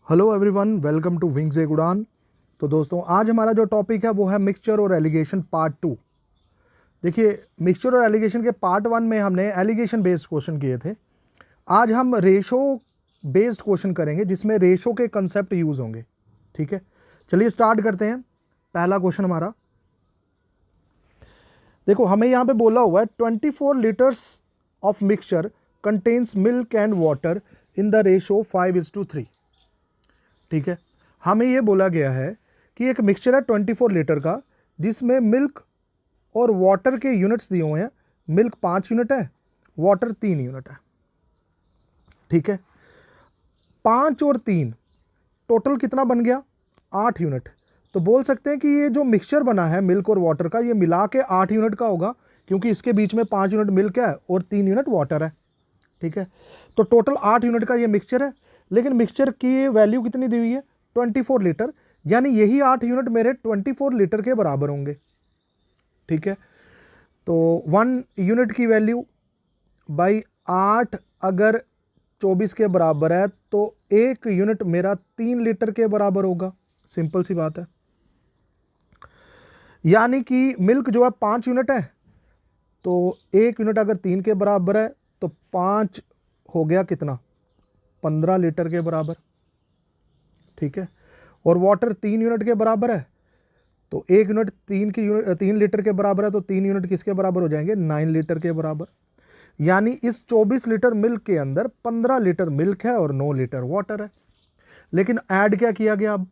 Hello everyone, welcome to Wings एक उड़ान। तो दोस्तों, आज हमारा जो टॉपिक है वो है मिक्सचर और एलिगेशन पार्ट 2। देखिए, मिक्सचर और एलिगेशन के पार्ट 1 में हमने एलिगेशन बेस्ड क्वेश्चन किए थे। आज हम रेशो बेस्ड क्वेश्चन करेंगे जिसमें रेशो के कंसेप्ट यूज होंगे। ठीक है, चलिए स्टार्ट करते हैं। पहला क्वेश्चन हमारा, देखो हमें यहाँ पे बोला हुआ है 24 litres of mixture contains milk and water in the ratio 5:3। ठीक है, हमें ये बोला गया है कि एक मिक्सचर है 24 लीटर का जिसमें मिल्क और वाटर के यूनिट्स दिए हुए हैं। मिल्क 5 यूनिट है, वाटर 3 यूनिट है। ठीक है, 5 और 3 टोटल कितना बन गया? 8 यूनिट। तो बोल सकते हैं कि ये जो मिक्सचर बना है मिल्क और वाटर का, ये मिला के 8 यूनिट का होगा, क्योंकि इसके बीच में 5 यूनिट मिल्क है और 3 यूनिट वाटर है। ठीक है, तो टोटल 8 यूनिट का ये मिक्सचर है। लेकिन मिक्सचर की वैल्यू कितनी दी हुई है? 24 लीटर, यानी यही 8 यूनिट मेरे 24 लीटर के बराबर होंगे। ठीक है, तो 1 यूनिट की वैल्यू बाई 8 अगर 24 के बराबर है तो 1 यूनिट मेरा 3 लीटर के बराबर होगा। सिंपल सी बात है। यानी कि मिल्क जो है 5 यूनिट है, तो 1 यूनिट अगर 3 के बराबर है तो 5 हो गया कितना? 15 लीटर के बराबर। ठीक है, और वाटर 3 यूनिट के बराबर है, तो 1 यूनिट 3 लीटर के बराबर है, तो 3 यूनिट किसके बराबर हो जाएंगे? 9 लीटर के बराबर। यानी इस 24 लीटर मिल्क के अंदर 15 लीटर मिल्क है और 9 लीटर वाटर है। लेकिन ऐड क्या किया गया? अब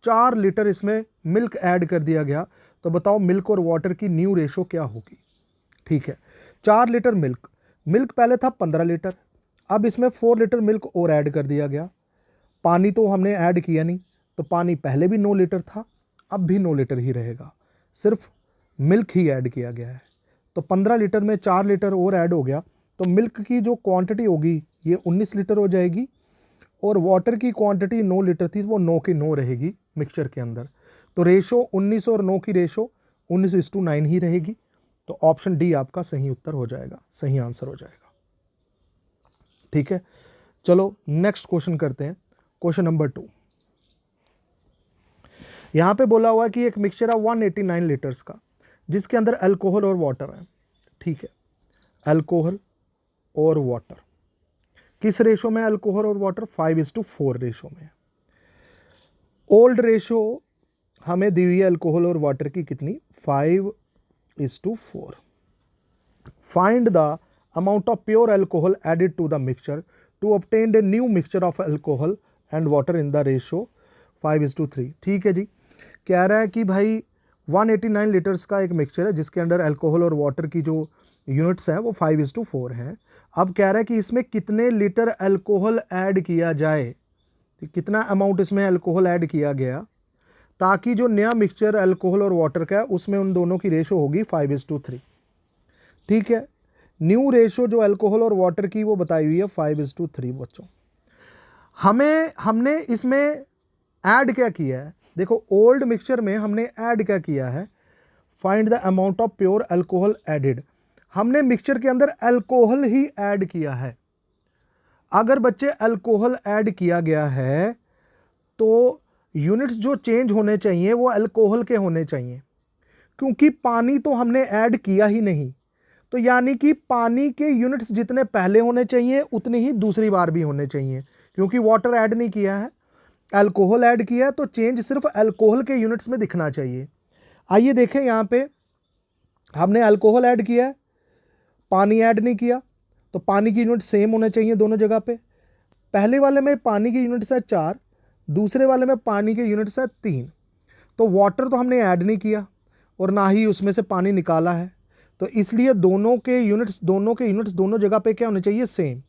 4 लीटर इसमें मिल्क ऐड कर दिया गया। तो बताओ मिल्क और वाटर की न्यू रेशो क्या होगी? ठीक है, 4 लीटर मिल्क, मिल्क पहले था 15 लीटर, अब इसमें 4 लीटर मिल्क और ऐड कर दिया गया। पानी तो हमने ऐड किया नहीं, तो पानी पहले भी 9 लीटर था, अब भी 9 लीटर ही रहेगा, सिर्फ मिल्क ही ऐड किया गया है। तो 15 लीटर में 4 लीटर और ऐड हो गया, तो मिल्क की जो क्वांटिटी होगी ये 19 लीटर हो जाएगी, और वाटर की क्वांटिटी 9 लीटर थी, वो 9 की 9 रहेगी मिक्सचर के अंदर। तो रेशो 19 और 9 की रेशो 19:9 ही रहेगी। तो ऑप्शन डी आपका सही उत्तर हो जाएगा, सही आंसर हो जाएगा। ठीक है, चलो नेक्स्ट क्वेश्चन करते हैं। क्वेश्चन नंबर 2, यहां पे बोला हुआ है कि एक मिक्सचर है 189 लीटर्स का जिसके अंदर अल्कोहल और वाटर है। ठीक है, अल्कोहल और वाटर किस रेशो में? अल्कोहल और वाटर 5:4 रेशो में। ओल्ड रेशो हमें दी हुई है अल्कोहल और वाटर की कितनी? 5:4। Find the amount of pure alcohol added to the mixture to obtain a new mixture of alcohol and water in the ratio 5:3। ठीक है जी, कह रहा है कि भाई 189 लीटर्स का एक मिक्सचर है जिसके अंदर अल्कोहल और वाटर की जो यूनिट्स हैं वो 5:4 हैं। अब कह रहा है कि इसमें कितने लीटर अल्कोहल ऐड किया जाए, तो कितना अमाउंट इसमें अल्कोहल ऐड किया गया ताकि जो नया मिक्सचर अल्कोहल और वाटर का है उसमें उन दोनों की रेशो होगी 5:3। ठीक है, न्यू रेशो जो अल्कोहल और वाटर की वो बताई हुई है 5:3। बच्चों, हमने इसमें ऐड क्या किया है? देखो, ओल्ड मिक्सचर में हमने ऐड क्या किया है? Find the amount of pure alcohol added. हमने मिक्सचर के अंदर अल्कोहल ही ऐड किया है। अगर बच्चे अल्कोहल ऐड किया गया है तो यूनिट्स जो चेंज होने चाहिए वो अल्कोहल के होने चाहिए, क्योंकि पानी तो हमने ऐड किया ही नहीं। तो यानी कि पानी के यूनिट्स जितने पहले होने चाहिए उतने ही दूसरी बार भी होने चाहिए, क्योंकि वाटर ऐड नहीं किया है, अल्कोहल ऐड किया है, तो चेंज सिर्फ अल्कोहल के यूनिट्स में दिखना चाहिए। आइए देखें, यहाँ पे हमने अल्कोहल ऐड किया है, पानी ऐड नहीं किया, तो पानी की यूनिट सेम होने चाहिए दोनों जगह पे। पहले वाले में पानी की यूनिट्स है 4, दूसरे वाले में पानी के यूनिट्स है 3। तो वाटर तो हमने ऐड नहीं किया और ना ही उसमें से पानी निकाला है, तो इसलिए दोनों के यूनिट्स दोनों जगह पे क्या होने चाहिए? सेम।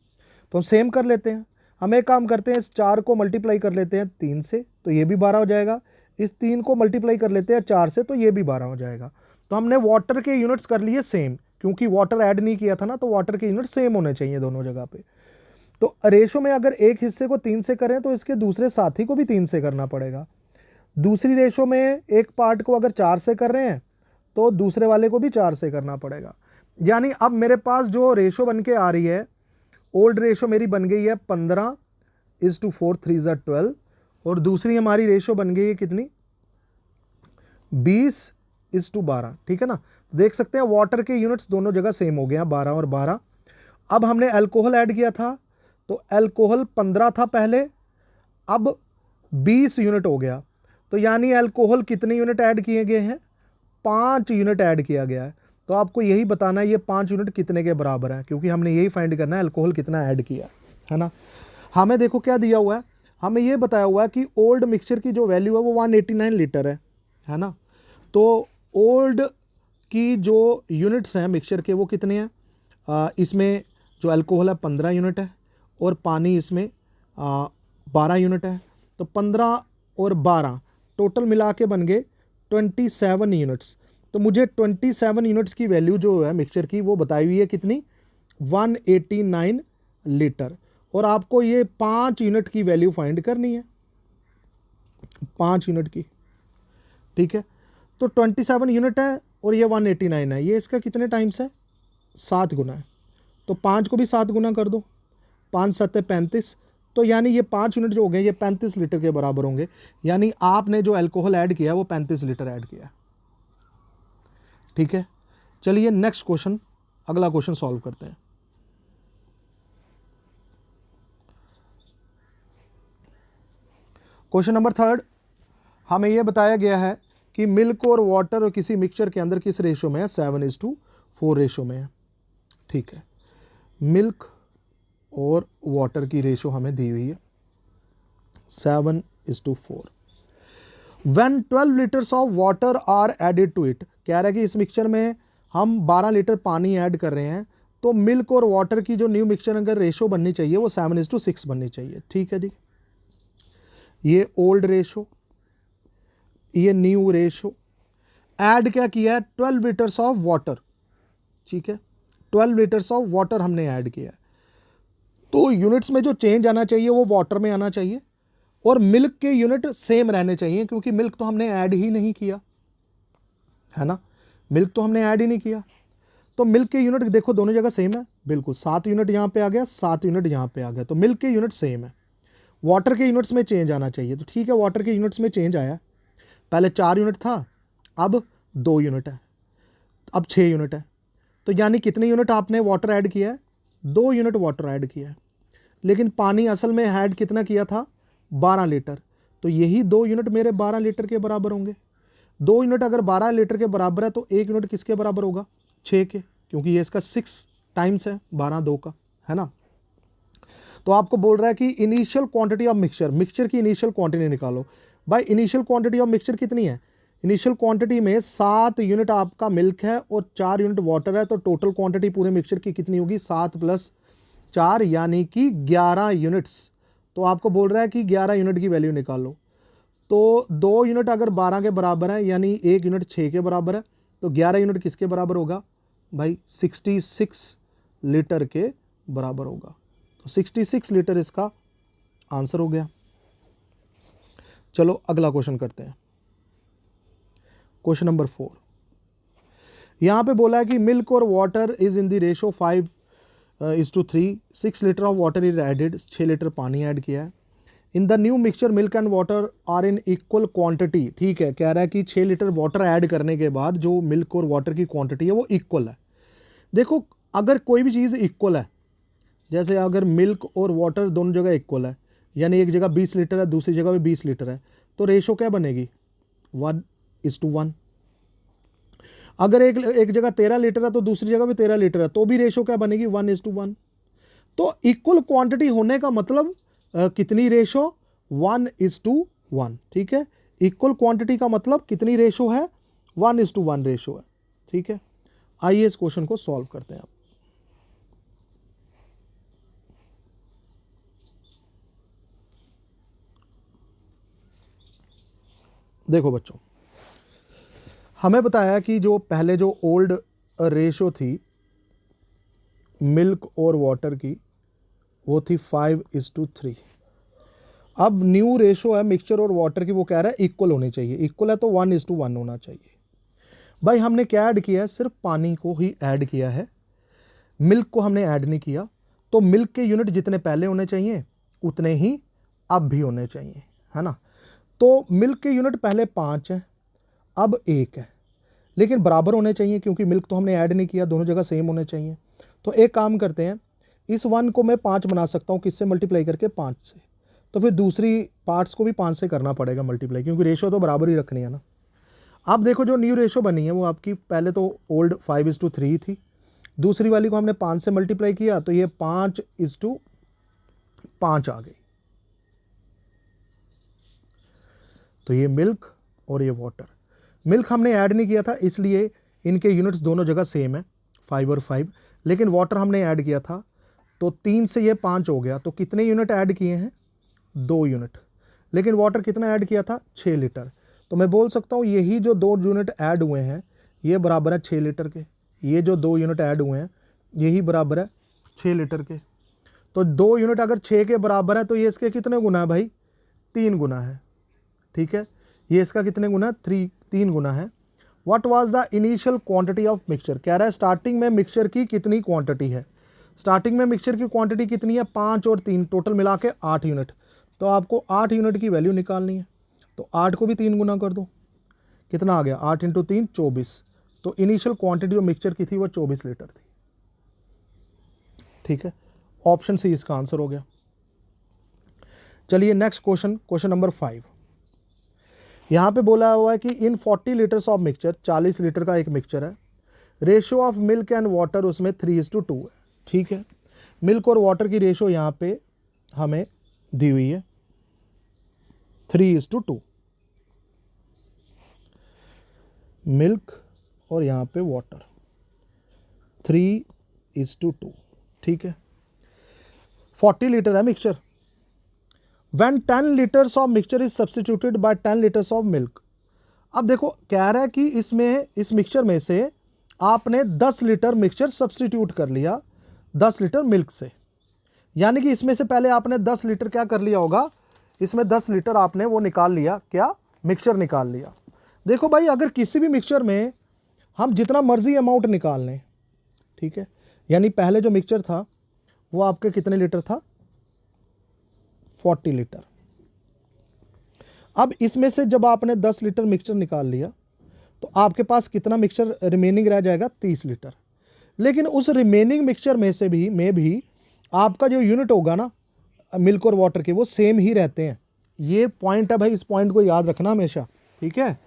तो हम सेम कर लेते हैं। हम एक काम करते हैं, इस 4 को मल्टीप्लाई कर लेते हैं 3 से, तो ये भी 12 हो जाएगा। इस 3 को मल्टीप्लाई कर लेते हैं 4 से, तो ये भी 12 हो जाएगा। तो हमने वाटर के यूनिट्स कर लिए सेम, क्योंकि वाटर ऐड नहीं किया था ना, तो वाटर के यूनिट सेम होने चाहिए दोनों जगह पे। तो रेशो में अगर एक हिस्से को 3 से करें तो इसके दूसरे साथी को भी 3 से करना पड़ेगा। दूसरी रेशो में एक पार्ट को अगर 4 से कर रहे हैं तो दूसरे वाले को भी 4 से करना पड़ेगा। यानी अब मेरे पास जो रेशो बन के आ रही है, ओल्ड रेशो मेरी बन गई है 15:4, 3 = 12, और दूसरी हमारी रेशो बन गई है कितनी, 20:12, ठीक है ना। देख सकते हैं वाटर के यूनिट्स दोनों जगह सेम हो गए हैं, 12 और 12। अब हमने अल्कोहल ऐड किया था, तो अल्कोहल 15 था पहले, अब 20 यूनिट हो गया। तो यानी अल्कोहल कितने यूनिट ऐड किए गए हैं, 5 यूनिट ऐड किया गया है। तो आपको यही बताना है ये 5 यूनिट कितने के बराबर है, क्योंकि हमने यही फाइंड करना है अल्कोहल कितना ऐड किया है ना। हमें देखो क्या दिया हुआ है, हमें ये बताया हुआ है कि ओल्ड मिक्सचर की जो वैल्यू है वो 189 लीटर है ना। तो ओल्ड की जो यूनिट्स हैं मिक्सचर के वो कितने हैं, इसमें जो अल्कोहल है 15 यूनिट है और पानी इसमें 12 यूनिट है। तो 15 और 12 टोटल मिला के बन गए 27 यूनिट्स। तो मुझे 27 यूनिट्स की वैल्यू जो है मिक्सचर की वो बताई हुई है कितनी, 189 लीटर। और आपको ये 5 यूनिट की वैल्यू फाइंड करनी है, 5 यूनिट की, ठीक है। तो 27 यूनिट है और ये 189 है, ये इसका कितने टाइम्स है, 7 गुना है। तो 5 को भी 7 गुना कर दो, 5 7 35। तो यानी ये 5 यूनिट जो हो गए ये 35 लीटर के बराबर होंगे। यानी आपने जो अल्कोहल ऐड किया वो 35 लीटर ऐड किया, ठीक है। चलिए नेक्स्ट क्वेश्चन, अगला क्वेश्चन सॉल्व करते हैं। क्वेश्चन नंबर 3, हमें यह बताया गया है कि मिल्क और वाटर और किसी मिक्सचर के अंदर किस रेशो में है, 7:4 रेशो में है, ठीक है। मिल्क और वाटर की रेशो हमें दी हुई है 7:4। When 12 litres of water are added to it, कह रहा है कि इस मिक्सचर में हम 12 लीटर पानी ऐड कर रहे हैं, तो मिल्क और वाटर की जो न्यू मिक्सचर अगर रेशो बननी चाहिए वो 7:6 बननी चाहिए, ठीक है जी। ये ओल्ड रेशो, ये न्यू रेशो, ऐड क्या किया है, 12 लीटर्स ऑफ वाटर, ठीक है। 12 लीटर्स ऑफ वाटर हमने ऐड किया है, तो यूनिट्स में जो चेंज आना चाहिए वो वाटर में आना चाहिए और मिल्क के यूनिट सेम रहने चाहिए, क्योंकि मिल्क तो हमने ऐड ही नहीं किया है ना, मिल्क तो हमने ऐड ही नहीं किया। तो मिल्क के यूनिट देखो दोनों जगह सेम है, बिल्कुल 7 यूनिट यहाँ पे आ गया, 7 यूनिट यहाँ पे आ गया, तो मिल्क के यूनिट सेम है। वाटर के यूनिट्स में चेंज आना चाहिए, तो ठीक है वाटर के यूनिट्स में चेंज आया, पहले 4 यूनिट था अब 2 यूनिट है, अब 6 यूनिट है। तो यानी कितने यूनिट आपने वाटर ऐड किया है, 2 यूनिट वाटर ऐड किया है। लेकिन पानी असल में ऐड कितना किया था, 12 लीटर, तो यही 2 यूनिट मेरे 12 लीटर के बराबर होंगे। 2 यूनिट अगर 12 लीटर के बराबर है तो 1 यूनिट किसके बराबर होगा, 6 के, क्योंकि ये इसका 6 टाइम्स है 12 2 का, है ना। तो आपको बोल रहा है कि initial quantity of mixture, mixture की इनिशियल क्वांटिटी निकालो। भाई इनिशियल क्वांटिटी ऑफ मिक्सचर कितनी है, इनिशियल क्वांटिटी में 7 यूनिट आपका मिल्क है और 4 यूनिट वाटर है, तो टोटल क्वांटिटी पूरे मिक्सचर की कितनी होगी, 7 + 4 यानी कि 11 यूनिट्स। तो आपको बोल रहा है कि 11 यूनिट की वैल्यू निकालो। तो 2 यूनिट अगर 12 के बराबर है यानी 1 यूनिट 6 के बराबर है, तो 11 यूनिट किसके बराबर होगा भाई, 66 लीटर के बराबर होगा। तो 66 लीटर इसका आंसर हो गया। चलो अगला क्वेश्चन करते हैं, क्वेश्चन नंबर 4। यहाँ पे बोला है कि मिल्क और water is in the ratio 5:3, 6 litre of water is added, 6 litre पानी ऐड किया है। In the new mixture milk and water are in equal quantity, ठीक है, कह रहा है कि 6 लीटर वाटर ऐड करने के बाद जो मिल्क और वाटर की क्वांटिटी है वो इक्वल है। देखो अगर कोई भी चीज़ इक्वल है, जैसे अगर मिल्क और वाटर दोनों जगह इक्वल है, यानी एक जगह 20 लीटर है दूसरी जगह भी 20 लीटर है, तो रेशो क्या बनेगी, 1:1। अगर एक जगह 13 लीटर है तो दूसरी जगह भी 13 लीटर है, तो भी रेशो क्या बनेगी, 1:1। तो इक्वल क्वांटिटी होने का मतलब कितनी रेशो, 1:1, ठीक है। इक्वल क्वांटिटी का मतलब कितनी रेशो है, 1:1 रेशो है, ठीक है। आइए इस क्वेश्चन को सॉल्व करते हैं। देखो बच्चों, हमें बताया कि जो पहले जो ओल्ड रेशो थी मिल्क और वाटर की वो थी 5:3। अब न्यू रेशो है मिक्सचर और वाटर की, वो कह रहा है इक्वल होनी चाहिए, इक्वल है तो 1:1 होना चाहिए। भाई हमने क्या ऐड किया है, सिर्फ पानी को ही ऐड किया है, मिल्क को हमने ऐड नहीं किया। तो मिल्क के यूनिट जितने पहले होने चाहिए उतने ही अब भी होने चाहिए, है ना। तो मिल्क के यूनिट पहले 5 है, अब 1 है, लेकिन बराबर होने चाहिए क्योंकि मिल्क तो हमने ऐड नहीं किया, दोनों जगह सेम होने चाहिए। तो एक काम करते हैं, इस 1 को मैं 5 बना सकता हूँ, किससे मल्टीप्लाई करके 5 से। तो फिर दूसरी पार्ट्स को भी 5 से करना पड़ेगा मल्टीप्लाई, क्योंकि रेशो तो बराबर ही रखनी है ना। अब देखो जो न्यू रेशो बनी है वो आपकी पहले तो ओल्ड 5:3 थी, दूसरी वाली को हमने 5 से मल्टीप्लाई किया तो ये 5:5 आ गई। तो ये मिल्क और ये वाटर, मिल्क हमने ऐड नहीं किया था इसलिए इनके यूनिट्स दोनों जगह सेम है 5 और 5, लेकिन वाटर हमने ऐड किया था तो 3 से ये 5 हो गया। तो कितने यूनिट ऐड किए हैं? 2 यूनिट। लेकिन वाटर कितना ऐड किया था? 6 लीटर। तो मैं बोल सकता हूँ यही जो 2 यूनिट ऐड हुए हैं ये बराबर है 6 लीटर के, ये जो 2 यूनिट ऐड हुए हैं यही बराबर है 6 लीटर के। तो 2 यूनिट अगर 6 के बराबर है तो ये इसके कितने गुना है भाई? 3 गुना है। ठीक है, ये इसका कितने गुना? 3 गुना है। What was the initial quantity of mixture? कह रहा है स्टार्टिंग में मिक्सचर की कितनी क्वांटिटी है। स्टार्टिंग में मिक्सचर की क्वांटिटी कितनी है? 5 और 3 टोटल मिला के 8 यूनिट। तो आपको 8 यूनिट की वैल्यू निकालनी है, तो 8 को भी 3 गुना कर दो, कितना आ गया? 8 × 3 24। तो इनिशियल क्वांटिटी ऑफ मिक्सचर की थी वो 24 लीटर थी। ठीक है, ऑप्शन सी इसका आंसर हो गया। चलिए नेक्स्ट क्वेश्चन, क्वेश्चन नंबर 5। यहाँ पे बोला हुआ है कि इन 40 लीटर्स ऑफ मिक्सचर, 40 लीटर का एक मिक्सचर है, ratio of milk and water उसमें 3:2 है। ठीक है, मिल्क और वाटर की रेशियो यहाँ पे हमें दी हुई है 3:2, मिल्क और यहाँ पे वाटर 3:2। ठीक है, 40 लीटर है mixture. When 10 litres of mixture is substituted by 10 litres of milk. अब देखो कह रहा है कि इसमें, इस मिक्सचर में से आपने 10 लीटर मिक्सचर सब्सटीट्यूट कर लिया 10 लीटर मिल्क से, यानी कि इसमें से पहले आपने 10 लीटर क्या कर लिया होगा? इसमें 10 लीटर आपने वो निकाल लिया, क्या? मिक्सचर निकाल लिया। देखो भाई, अगर किसी भी मिक्सचर में हम जितना मर्जी अमाउंट निकाल लें, ठीक है, यानी पहले जो मिक्सचर था वो आपके कितने लीटर था? 40 लीटर। अब इसमें से जब आपने 10 लीटर मिक्सचर निकाल लिया तो आपके पास कितना मिक्सचर रिमेनिंग रह जाएगा? 30 लीटर। लेकिन उस रिमेनिंग मिक्सचर में से भी आपका जो यूनिट होगा ना मिल्क और वाटर के, वो सेम ही रहते हैं। ये पॉइंट है भाई, इस पॉइंट को याद रखना हमेशा। ठीक है,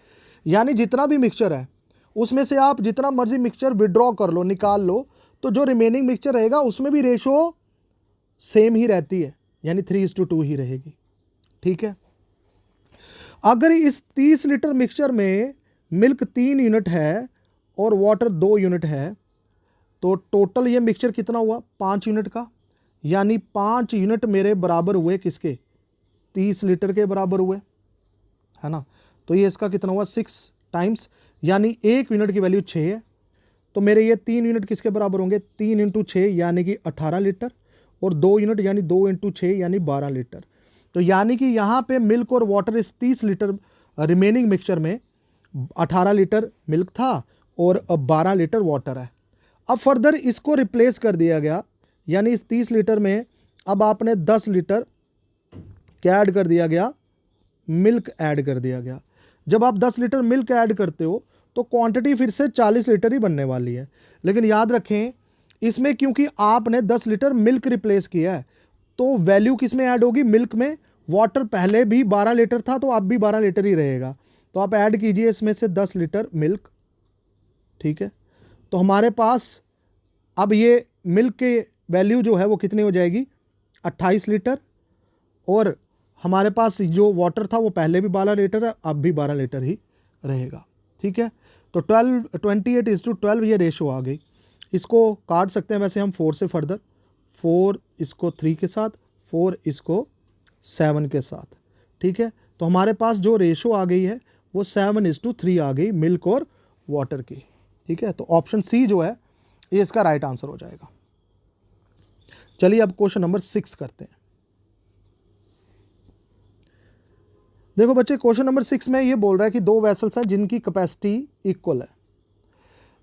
यानी जितना भी मिक्सचर है उसमें से आप जितना मर्जी मिक्सचर विड्रॉ कर लो, निकाल लो, तो जो रिमेनिंग मिक्सचर रहेगा उसमें भी रेशो सेम ही रहती है, यानी 3:2 ही रहेगी। ठीक है, अगर इस 30 लीटर मिक्सचर में मिल्क 3 यूनिट है और वाटर 2 यूनिट है तो टोटल ये मिक्सचर कितना हुआ? 5 यूनिट का, यानी 5 यूनिट मेरे बराबर हुए किसके? 30 लीटर के बराबर हुए, है ना। तो ये इसका कितना हुआ? 6 टाइम्स, यानी 1 यूनिट की वैल्यू 6 है। तो मेरे ये 3 यूनिट किसके बराबर होंगे? 3 × 6 यानी कि 18 लीटर, और 2 यूनिट यानी 2 × 6 यानी 12 लीटर। तो यानी कि यहाँ पे मिल्क और वाटर इस 30 लीटर रिमेनिंग मिक्सचर में 18 लीटर मिल्क था और 12 लीटर वाटर है। अब फर्दर इसको रिप्लेस कर दिया गया, यानी इस 30 लीटर में अब आपने 10 लीटर क्या ऐड कर दिया गया? मिल्क ऐड कर दिया गया। जब आप 10 लीटर मिल्क ऐड करते हो तो क्वांटिटी फिर से 40 लीटर ही बनने वाली है। लेकिन याद रखें, इसमें क्योंकि आपने 10 लीटर मिल्क रिप्लेस किया है तो वैल्यू किस में ऐड होगी? मिल्क में। वाटर पहले भी 12 लीटर था तो अब भी 12 लीटर ही रहेगा। तो आप ऐड कीजिए इसमें से 10 लीटर मिल्क। ठीक है, तो हमारे पास अब ये मिल्क के वैल्यू जो है वो कितनी हो जाएगी? 28 लीटर, और हमारे पास जो वाटर था वो पहले भी 12 लीटर है, अब भी 12 लीटर ही रहेगा। ठीक है, तो 28:12 ये रेशो आ गई। इसको काट सकते हैं वैसे हम 4 से फर्दर, 4 इसको 3 के साथ, 4 इसको 7 के साथ। ठीक है, तो हमारे पास जो रेशो आ गई है वो 7:3 आ गई मिल्क और वाटर की। ठीक है, तो ऑप्शन सी जो है ये इसका राइट आंसर हो जाएगा। चलिए अब क्वेश्चन नंबर 6 करते हैं। देखो बच्चे, क्वेश्चन नंबर 6 में ये बोल रहा है कि 2 वेसल्स हैं जिनकी कैपेसिटी इक्वल है।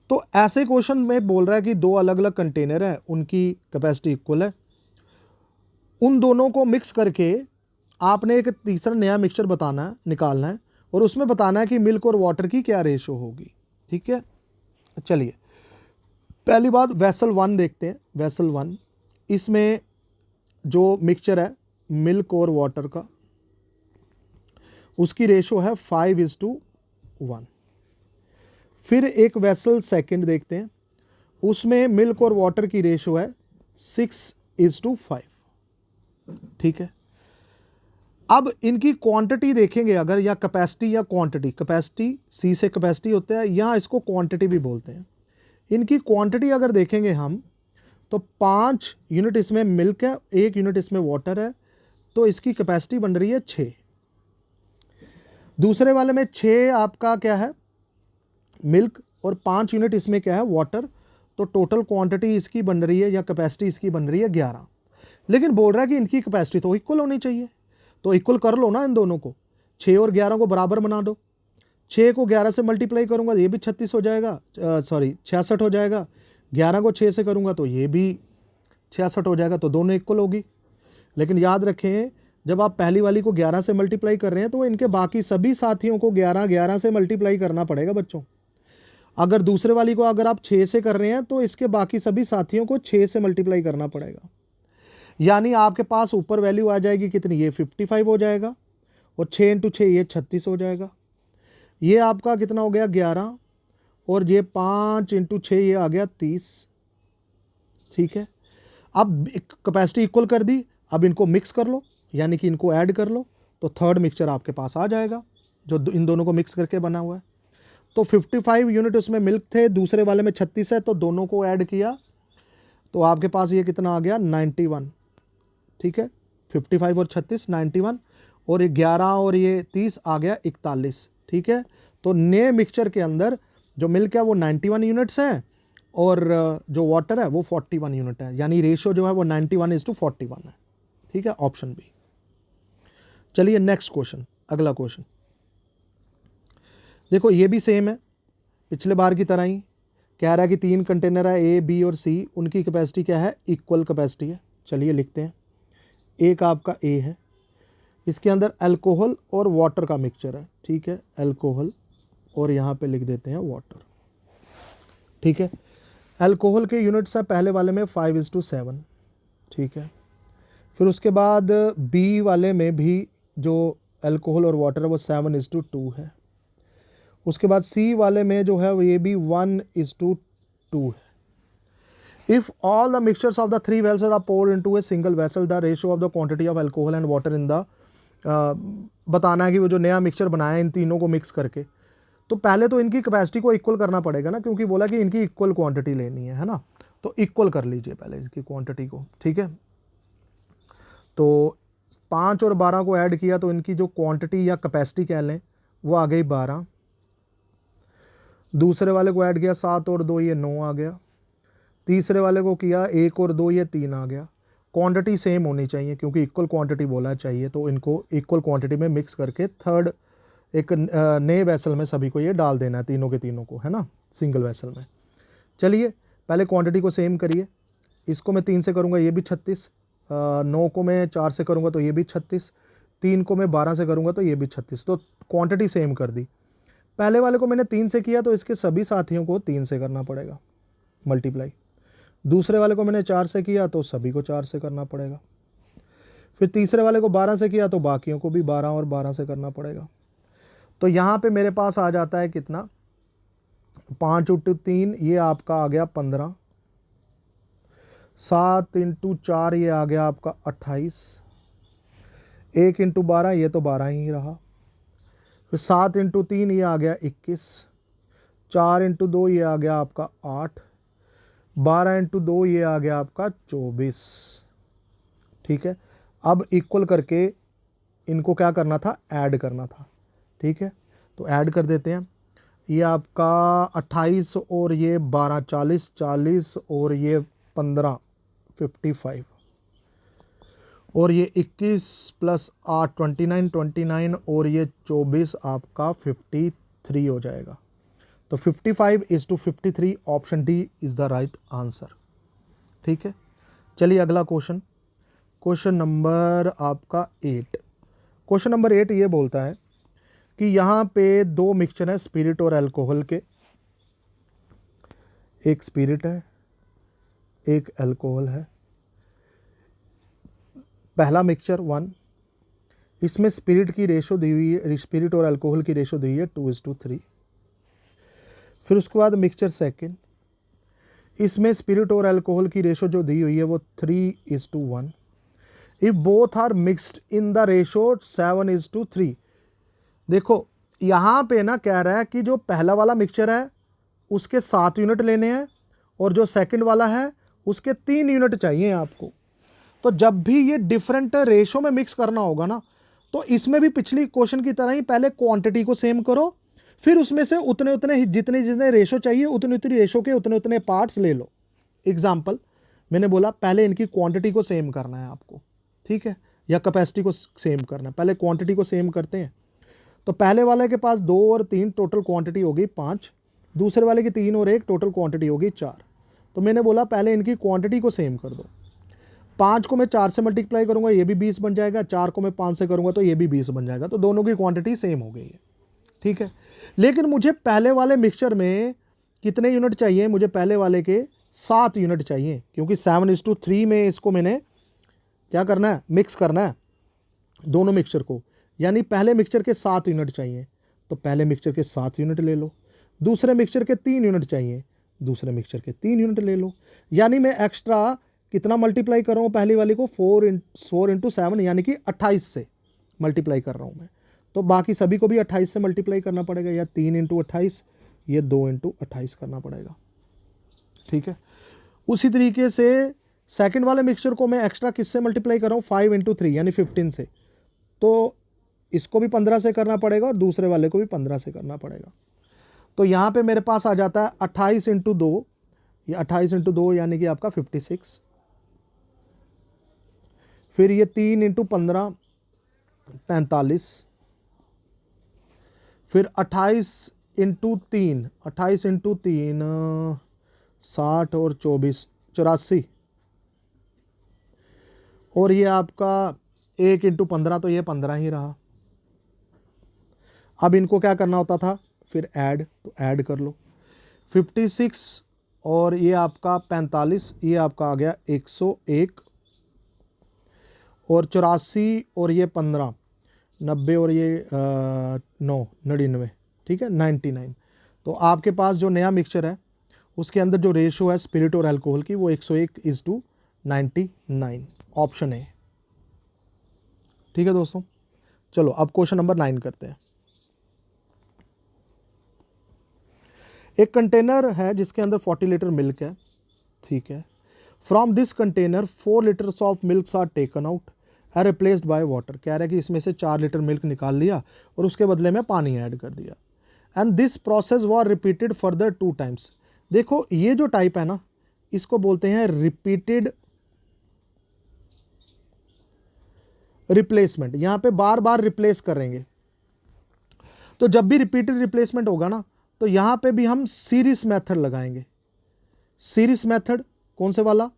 तो ऐसे क्वेश्चन में बोल रहा है कि 2 अलग अलग कंटेनर हैं, उनकी कैपेसिटी इक्वल है, उन दोनों को मिक्स करके आपने एक तीसरा नया मिक्सचर बताना है, निकालना है, और उसमें बताना है कि मिल्क और वाटर की क्या रेशो होगी। ठीक है, चलिए पहली बात वेसल 1 देखते हैं। वेसल 1, इसमें जो मिक्सचर है मिल्क और वाटर का, उसकी रेशो है 5:1। फिर एक वेसल सेकंड देखते हैं, उसमें मिल्क और वाटर की रेशो है 6:5। ठीक है, अब इनकी क्वांटिटी देखेंगे अगर, या कैपेसिटी या क्वांटिटी, कैपेसिटी सी से कैपेसिटी होता है, या इसको क्वांटिटी भी बोलते हैं। इनकी क्वांटिटी अगर देखेंगे हम तो 5 यूनिट इसमें मिल्क है, 1 यूनिट इसमें वाटर है, तो इसकी कैपेसिटी बन रही है 6। दूसरे वाले में 6 आपका क्या है मिल्क, और 5 यूनिट इसमें क्या है वाटर, तो टोटल क्वांटिटी इसकी बन रही है या कैपेसिटी इसकी बन रही है 11। लेकिन बोल रहा है कि इनकी कैपेसिटी तो इक्वल होनी चाहिए, तो इक्वल कर लो ना इन दोनों को, 6 और 11 को बराबर बना दो। 6 को 11 से मल्टीप्लाई करूंगा तो ये भी 36 हो जाएगा, 66 हो जाएगा। 11 को 6 से करूंगा तो ये भी 66 हो जाएगा, तो दोनों इक्वल होगी। लेकिन याद रखें, जब आप पहली वाली को 11 से मल्टीप्लाई कर रहे हैं तो इनके बाकी सभी साथियों को 11 से मल्टीप्लाई करना पड़ेगा बच्चों। अगर दूसरे वाली को अगर आप 6 से कर रहे हैं तो इसके बाकी सभी साथियों को 6 से मल्टीप्लाई करना पड़ेगा। यानी आपके पास ऊपर वैल्यू आ जाएगी कितनी, ये 55 हो जाएगा, और 6 × 6 ये 36 हो जाएगा। ये आपका कितना हो गया 11, और ये 5 × 6 ये आ गया 30। ठीक है, अब कैपेसिटी इक्वल कर दी, अब इनको मिक्स कर लो, यानी कि इनको ऐड कर लो, तो थर्ड मिक्सचर आपके पास आ जाएगा जो इन दोनों को मिक्स करके बना हुआ है। तो 55 यूनिट उसमें मिल्क थे, दूसरे वाले में 36 है, तो दोनों को ऐड किया तो आपके पास ये कितना आ गया 91। ठीक है, 55 और 36 91, और ये 11 और ये 30 आ गया 41। ठीक है, तो नए मिक्सचर के अंदर जो मिल्क है वो 91 यूनिट्स हैं, और जो वाटर है वो 41 यूनिट है, यानी रेशियो जो है वो 91:41 है। ठीक है, ऑप्शन बी। चलिए नेक्स्ट क्वेश्चन, अगला क्वेश्चन देखो, ये भी सेम है पिछले बार की तरह ही। कह रहा है कि 3 कंटेनर है ए बी और सी, उनकी कैपेसिटी क्या है, इक्वल कैपेसिटी है। चलिए लिखते हैं, एक आपका ए है, इसके अंदर अल्कोहल और वाटर का मिक्सचर है। ठीक है, अल्कोहल और यहाँ पे लिख देते हैं वाटर। ठीक है, अल्कोहल के यूनिट्स हैं पहले वाले में 5:7। ठीक है, फिर उसके बाद बी वाले में भी जो अल्कोहल और वाटर है वो 7:2 है। उसके बाद सी वाले में जो है वो ये भी 1:2 है। If all the mixtures of the 3 vessels are poured into a single vessel, the ratio of the quantity of alcohol and water in the बताना है कि वो जो नया मिक्सचर बनाया इन तीनों को मिक्स करके, तो पहले तो इनकी कैपेसिटी को इक्वल करना पड़ेगा ना, क्योंकि बोला कि इनकी इक्वल क्वांटिटी लेनी है ना, तो इक्वल कर लीजिए पहले इसकी क्वांटिटी को। ठीक है, तो 5 और 12 को ऐड किया तो इनकी जो क्वांटिटी या कैपेसिटी कह लें वो आ गई 12। दूसरे वाले को ऐड किया 7 और 2 ये 9 आ गया। तीसरे वाले को किया 1 और 2 ये 3 आ गया। क्वांटिटी सेम होनी चाहिए क्योंकि इक्वल क्वांटिटी बोला चाहिए, तो इनको इक्वल क्वांटिटी में मिक्स करके थर्ड एक नए वेसल में सभी को ये डाल देना है, तीनों के तीनों को, है ना, सिंगल वेसल में। चलिए पहले क्वांटिटी को सेम करिए, इसको मैं 3 से करूँगा ये भी 36, 9 को मैं 4 से करूँगा तो ये भी 36, 3 को मैं 12 से करूँगा तो ये भी 36, तो क्वांटिटी सेम कर दी। पहले वाले को मैंने 3 से किया तो इसके सभी साथियों को 3 से करना पड़ेगा मल्टीप्लाई। दूसरे वाले को मैंने 4 से किया तो सभी को 4 से करना पड़ेगा। फिर तीसरे वाले को 12 से किया तो बाकियों को भी 12 और 12 से करना पड़ेगा। तो यहाँ पे मेरे पास आ जाता है कितना, 5 × 3 ये आपका आ गया 15, 7 × 4 ये आ गया आपका 28, 1 × 12 ये तो 12 ही रहा, फिर 7 × 3 ये आ गया 21, 4 × 2 ये आ गया आपका 8, 12 × 2 ये आ गया आपका 24। ठीक है, अब इक्वल करके इनको क्या करना था, ऐड करना था। ठीक है, तो ऐड कर देते हैं, ये आपका 28 और ये 12 40, 40 और ये 15 55, और ये 21 + 8 29, 29 और ये 24 आपका 53 हो जाएगा। तो 55:53 option D is the right answer. ठीक है, चलिए अगला क्वेश्चन, क्वेश्चन नंबर आपका 8। क्वेश्चन नंबर 8 ये बोलता है कि यहाँ पे दो मिक्सचर हैं स्पिरिट और अल्कोहल के, एक स्पिरिट है एक अल्कोहल है। पहला मिक्सचर 1, इसमें स्पिरिट की रेशो दी हुई है, स्पिरिट और अल्कोहल की रेशो दी हुई है 2:3। फिर उसके बाद मिक्सचर सेकंड, इसमें स्पिरिट और अल्कोहल की रेशो जो दी हुई है वो 3:1। If both are mixed in the ratio 7:3। देखो यहाँ पे ना कह रहा है कि जो पहला वाला मिक्सचर है उसके 7 यूनिट लेने हैं और जो सेकंड वाला है उसके 3 यूनिट चाहिए आपको। तो जब भी ये डिफरेंट रेशो में मिक्स करना होगा ना, तो इसमें भी पिछली क्वेश्चन की तरह ही पहले क्वांटिटी को सेम करो, फिर उसमें से उतने उतने जितने जितने रेशो चाहिए उतनी उतनी रेशो के उतने उतने पार्ट्स ले लो। एग्जाम्पल मैंने बोला पहले इनकी क्वांटिटी को सेम करना है आपको, ठीक है, या कैपेसिटी को सेम करना है। पहले क्वांटिटी को सेम करते हैं। तो पहले वाले के पास 2 और 3 टोटल क्वांटिटी होगी 5, दूसरे वाले की 3 और 1 टोटल क्वांटिटी होगी 4। तो मैंने बोला पहले इनकी क्वांटिटी को सेम कर दो। 5 को मैं 4 से मल्टीप्लाई करूंगा, ये भी 20 बन जाएगा। 4 को मैं 5 से करूंगा तो ये भी 20 बन जाएगा। तो दोनों की क्वांटिटी सेम हो गई है, ठीक है। लेकिन मुझे पहले वाले मिक्सचर में कितने यूनिट चाहिए? मुझे पहले वाले के 7 यूनिट चाहिए, क्योंकि 7:3 में इसको मैंने क्या करना है, मिक्स करना है दोनों मिक्सचर को, यानी पहले मिक्सचर के 7 यूनिट चाहिए। तो पहले मिक्सचर के 7 यूनिट ले लो। दूसरे मिक्सचर के 3 यूनिट चाहिए, दूसरे मिक्सचर के 3 यूनिट ले लो। यानी मैं एक्स्ट्रा कितना मल्टीप्लाई कर रहा हूँ पहली वाली को? 4 × 7 यानी कि 28 से मल्टीप्लाई कर रहा हूँ मैं। तो बाकी सभी को भी 28 से मल्टीप्लाई करना पड़ेगा, या 3 × 28, ये 2 × 28 करना पड़ेगा, ठीक है। उसी तरीके से सेकंड वाले मिक्सचर को मैं एक्स्ट्रा किससे मल्टीप्लाई कर रहा हूँ? 5 × 3 यानी 15 से। तो इसको भी 15 से करना पड़ेगा और दूसरे वाले को भी 15 से करना पड़ेगा। तो यहाँ पे मेरे पास आ जाता है 28 × 2, ये 28 × 2 यानी कि आपका 56। फिर ये 3 × 15 45। फिर 28 × 3 60 और 24 84। और ये आपका 1 × 15, तो ये 15 ही रहा। अब इनको क्या करना होता था? फिर ऐड, तो ऐड कर लो। 56 और ये आपका 45, ये आपका आ गया 101। और 84 और ये 15 90 और ये 9 99, ठीक है, 99। तो आपके पास जो नया मिक्सचर है उसके अंदर जो रेशो है स्पिरिट और अल्कोहल की वो 101:99, ऑप्शन है, ठीक है दोस्तों। चलो अब क्वेश्चन नंबर 9 करते हैं। एक कंटेनर है जिसके अंदर 40 लीटर मिल्क है, ठीक है। From this container 4 litres of milk are taken out are replaced by water. कह रहा है कि इसमें से 4 लीटर मिल्क निकाल लिया और उसके बदले में पानी ऐड कर दिया। And this process was repeated further 2 times. देखो ये जो टाइप है ना, इसको बोलते हैं रिपीटेड रिप्लेसमेंट। यहां पे बार बार रिप्लेस करेंगे। तो जब भी रिपीटेड रिप्लेसमेंट होगा ना, तो यहां पे भी हम सीरीज मेथड लगाएंगे। सीरीज मेथड कौन से वाला?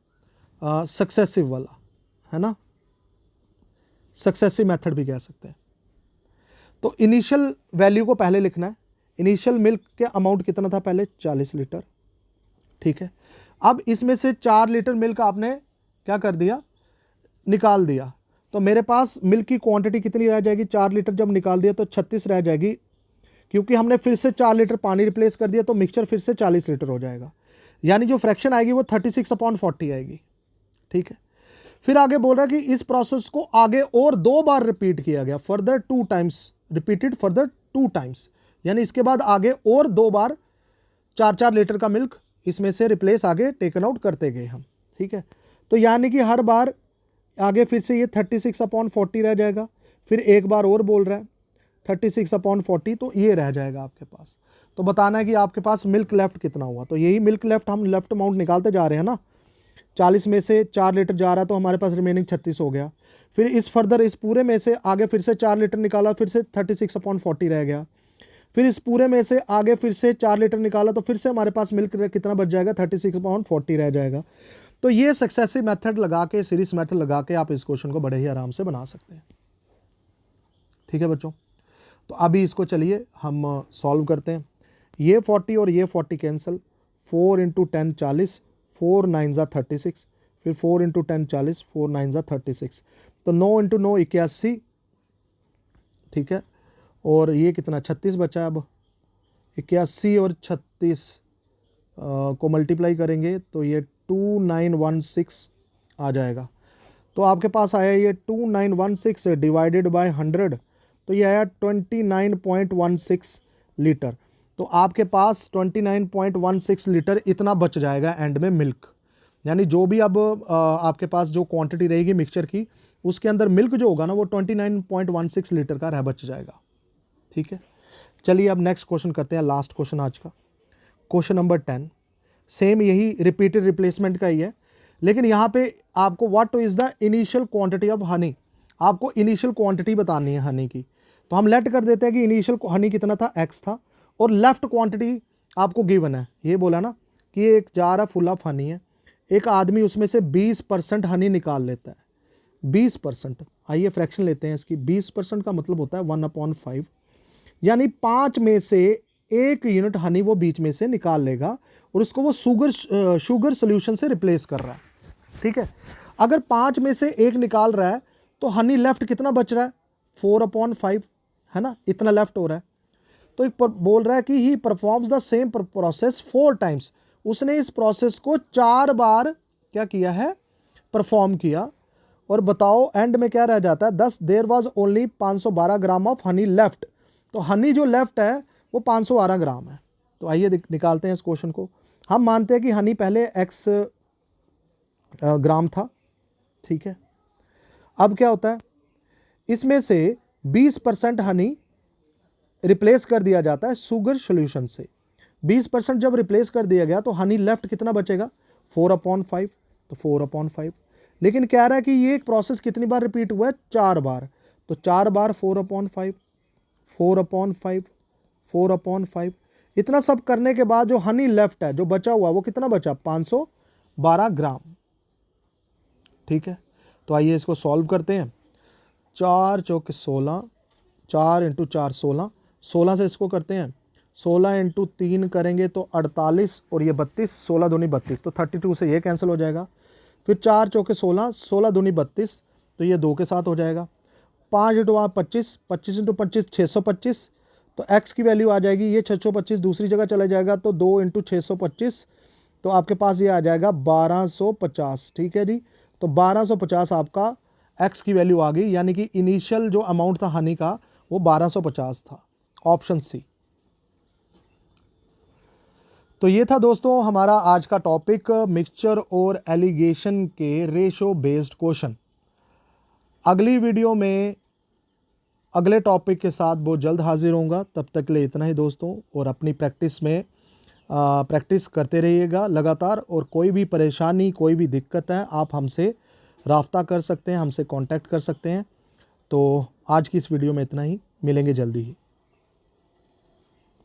सक्सेसिव वाला, है ना, सक्सेसिव मेथड भी कह सकते हैं। तो इनिशियल वैल्यू को पहले लिखना है। इनिशियल मिल्क के अमाउंट कितना था पहले? 40 लीटर, ठीक है। अब इसमें से 4 लीटर मिल्क आपने क्या कर दिया? निकाल दिया। तो मेरे पास मिल्क की क्वांटिटी कितनी रह जाएगी? 4 लीटर जब निकाल दिया तो 36 रह जाएगी, क्योंकि हमने फिर से 4 लीटर पानी रिप्लेस कर दिया, तो मिक्सचर फिर से 40 लीटर हो जाएगा। यानी जो फ्रैक्शन आएगी वो 36/40 आएगी, ठीक है। फिर आगे बोल रहा है कि इस प्रोसेस को आगे और 2 बार रिपीट किया गया, further 2 times, repeated further 2 times, यानी इसके बाद आगे और 2 बार 4-4 लीटर का मिल्क इसमें से रिप्लेस आगे टेकन आउट करते गए हम, ठीक है। तो यानी कि हर बार आगे फिर से ये 36/40 रह जाएगा। फिर एक बार और बोल रहा है 36/40, तो ये रह जाएगा आपके पास। तो बताना है कि आपके पास मिल्क लेफ्ट कितना हुआ। तो यही मिल्क लेफ्ट, हम लेफ्ट अमाउंट निकालते जा रहे हैं ना। 40 में से 4 लीटर जा रहा है तो हमारे पास रिमेनिंग 36 हो गया। फिर इस फर्दर इस पूरे में से आगे फिर से 4 लीटर निकाला, फिर से 36/40 रह गया। फिर इस पूरे में से आगे फिर से 4 लीटर निकाला, तो फिर से हमारे पास मिल्क कितना बच जाएगा? 36/40 रह जाएगा। तो ये सक्सेसिव मेथड लगा के, सीरीज मेथड लगा के आप इस क्वेश्चन को बड़े ही आराम से बना सकते हैं। ठीक है बच्चों। तो अभी इसको चलिए हम सॉल्व करते हैं। ये 40 और ये 40 कैंसिल, 4 इंटू 10 40, 4 9 ज़ा 36, फिर 4 इंटू 10 40, 4 9 ज़ा 36, तो 9 इंटू 9 81, ठीक है। और ये कितना 36 बचा है। अब 81 और 36 को मल्टीप्लाई करेंगे तो ये 2916 आ जाएगा। तो आपके पास आया ये 2916 डिवाइडेड बाय 100, तो ये आया 29.16 लीटर। तो आपके पास 29.16 लीटर इतना बच जाएगा एंड में मिल्क, यानी जो भी अब आपके पास जो क्वांटिटी रहेगी मिक्सचर की, उसके अंदर मिल्क जो होगा ना वो 29.16 लीटर का रह बच जाएगा। ठीक है, चलिए अब नेक्स्ट क्वेश्चन करते हैं, लास्ट क्वेश्चन आज का, क्वेश्चन नंबर 10। सेम यही रिपीटेड रिप्लेसमेंट का ही है, लेकिन यहाँ पे आपको what is the initial quantity of honey, आपको इनिशियल क्वांटिटी बतानी है हनी की। तो हम लेट कर देते हैं कि इनिशियल हनी कितना था, x था, और लेफ्ट क्वांटिटी आपको गिवन है। ये बोला ना कि ये एक जार फुल ऑफ हनी है, एक आदमी उसमें से 20% हनी निकाल लेता है। 20%, आइए फ्रैक्शन लेते हैं इसकी। 20% का मतलब होता है 1/5, यानी 5 में से 1 यूनिट हनी वो बीच में से निकाल लेगा, और उसको वो शुगर सोल्यूशन से रिप्लेस कर रहा है। ठीक है, अगर 5 में से 1 निकाल रहा है तो हनी लेफ्ट कितना बच रहा है, 4/5, है ना, इतना लेफ्ट हो रहा है। तो एक बोल रहा है कि he performs the same process 4 times, उसने इस प्रोसेस को 4 बार क्या किया है, परफॉर्म किया। और बताओ एंड में क्या रह जाता है, 10 there was only 512 gram of honey left. तो हनी जो लेफ्ट है वो 512 ग्राम है। तो आइए निकालते हैं इस क्वेश्चन को। हम मानते हैं कि हनी पहले x ग्राम था, ठीक है। अब क्या होता है, इसमें से 20% हनी रिप्लेस कर दिया जाता है शुगर सॉल्यूशन से। 20% जब रिप्लेस कर दिया गया तो हनी लेफ्ट कितना बचेगा, 4/5, तो 4/5। लेकिन कह रहा है कि ये एक प्रोसेस कितनी बार रिपीट हुआ है, 4 बार। तो 4 बार 4/5, 4/5, 4/5, इतना सब करने के बाद जो हनी लेफ्ट है, जो बचा हुआ, वो कितना बचा, 512 ग्राम। ठीक है, तो आइए इसको सॉल्व करते हैं। 4 चौके 16, 4 इंटू 4 16, 16 से इसको करते हैं, 16 इंटू 3 करेंगे तो 48, और ये 32, 16 दूनी 32, तो 32 से ये कैंसिल हो जाएगा। फिर 4 चौके 16, 16 दूनी 32, तो ये 2 के साथ हो जाएगा। 5 इंटू 25, 25 इंटू 25 625, तो x की वैल्यू आ जाएगी, ये 625 दूसरी जगह चला जाएगा, तो 2 इंटू 625, तो आपके पास ये आ जाएगा 1250। ठीक है जी, तो 1250 आपका x की वैल्यू आ गई, यानी कि इनिशियल जो अमाउंट था हनी का वो 1250 था, ऑप्शन सी। तो ये था दोस्तों हमारा आज का टॉपिक, मिक्सचर और एलिगेशन के रेशो बेस्ड क्वेश्चन। अगली वीडियो में अगले टॉपिक के साथ बहुत जल्द हाजिर होऊंगा। तब तक के लिए इतना ही दोस्तों, और अपनी प्रैक्टिस में प्रैक्टिस करते रहिएगा लगातार। और कोई भी परेशानी, कोई भी दिक्कत है, आप हमसे राब्ता कर सकते हैं, हमसे कांटेक्ट कर सकते हैं। तो आज की इस वीडियो में इतना ही, मिलेंगे जल्दी ही।